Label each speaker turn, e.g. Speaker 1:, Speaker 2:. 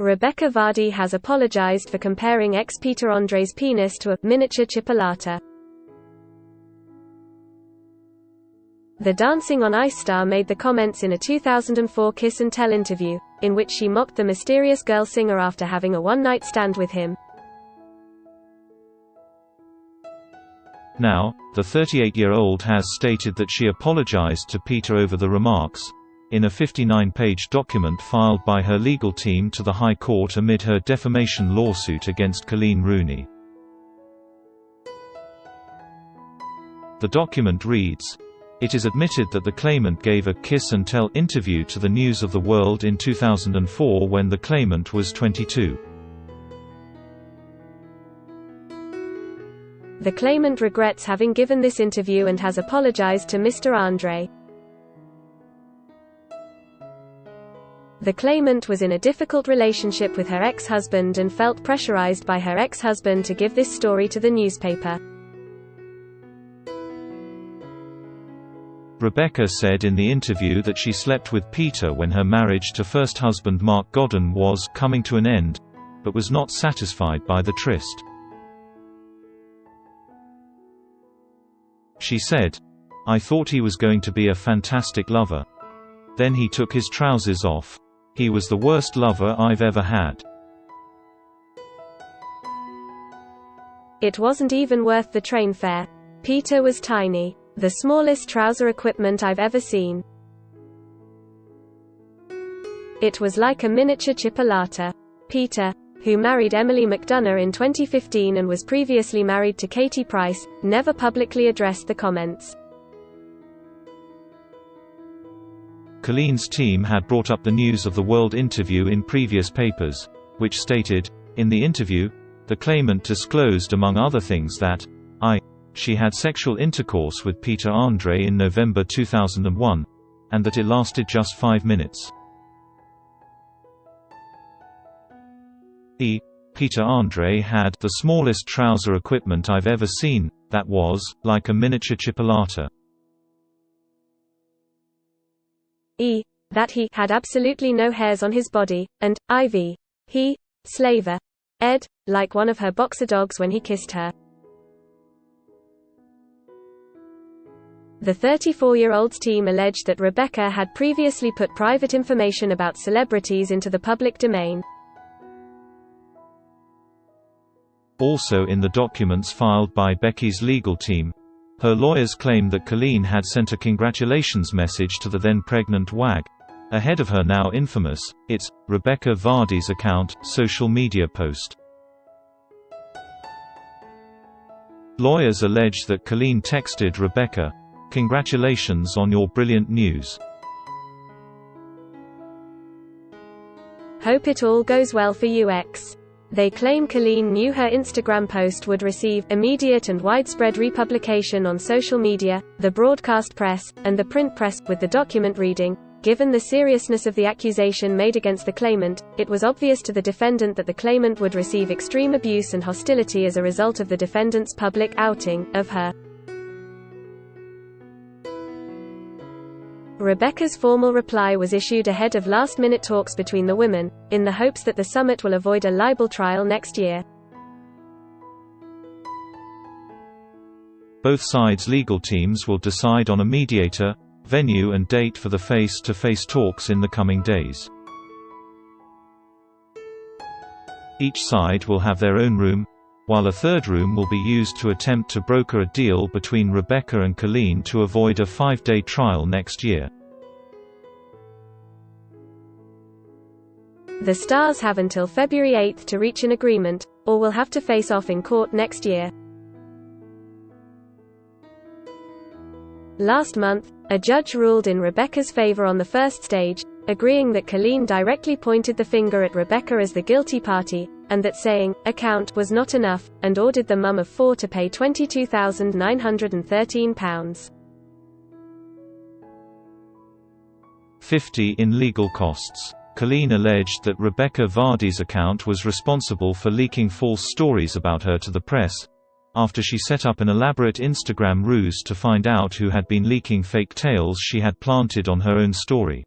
Speaker 1: Rebekah Vardy has apologised for comparing ex-Peter Andre's penis to a miniature chipolata. The Dancing on Ice star made the comments in a 2004 Kiss and Tell interview, in which she mocked the mysterious girl singer after having a one-night stand with him.
Speaker 2: Now, the 38-year-old has stated that she apologized to Peter over the remarks, in a 59-page document filed by her legal team to the High Court amid her defamation lawsuit against Coleen Rooney. The document reads, "It is admitted that the claimant gave a Kiss and Tell interview to the News of the World in 2004 when the claimant was 22.
Speaker 1: The claimant regrets having given this interview and has apologized to Mr. Andre. The claimant was in a difficult relationship with her ex-husband and felt pressurized by her ex-husband to give this story to the newspaper."
Speaker 2: Rebekah said in the interview that she slept with Peter when her marriage to first husband Mark Godden was coming to an end, but was not satisfied by the tryst. She said, "I thought he was going to be a fantastic lover. Then he took his trousers off. He was the worst lover I've ever had.
Speaker 1: It wasn't even worth the train fare. Peter was tiny. The smallest trouser equipment I've ever seen. It was like a miniature chipolata." Peter, who married Emily McDonough in 2015 and was previously married to Katie Price, never publicly addressed the comments.
Speaker 2: Coleen's team had brought up the News of the World interview in previous papers, which stated, in the interview, the claimant disclosed among other things that she had sexual intercourse with Peter Andre in November 2001, and that it lasted just 5 minutes. Peter Andre had the smallest trouser equipment I've ever seen, that was, like a miniature chipolata.
Speaker 1: That he had absolutely no hairs on his body, and he, slaver, ed, like one of her boxer dogs when he kissed her. The 34-year-old's team alleged that Rebekah had previously put private information about celebrities into the public domain.
Speaker 2: Also in the documents filed by Becky's legal team, her lawyers claim that Coleen had sent a congratulations message to the then-pregnant WAG, ahead of her now infamous, it's, Rebekah Vardy's account, social media post. Lawyers allege that Coleen texted Rebekah, "Congratulations on your brilliant news.
Speaker 1: Hope it all goes well for you X." They claim Coleen knew her Instagram post would receive immediate and widespread republication on social media, the broadcast press, and the print press, with the document reading, "Given the seriousness of the accusation made against the claimant, it was obvious to the defendant that the claimant would receive extreme abuse and hostility as a result of the defendant's public outing of her." Rebekah's formal reply was issued ahead of last-minute talks between the women, in the hopes that the summit will avoid a libel trial next year.
Speaker 2: Both sides' legal teams will decide on a mediator, venue and date for the face-to-face talks in the coming days. Each side will have their own room, while a third room will be used to attempt to broker a deal between Rebekah and Coleen to avoid a 5-day trial next year.
Speaker 1: The stars have until February 8 to reach an agreement, or will have to face off in court next year. Last month, a judge ruled in Rebekah's favor on the first stage, agreeing that Coleen directly pointed the finger at Rebekah as the guilty party, and that saying, "account" was not enough, and ordered the mum of 4 to pay £22,913.
Speaker 2: $50 in legal costs. Coleen alleged that Rebekah Vardy's account was responsible for leaking false stories about her to the press, after she set up an elaborate Instagram ruse to find out who had been leaking fake tales she had planted on her own story.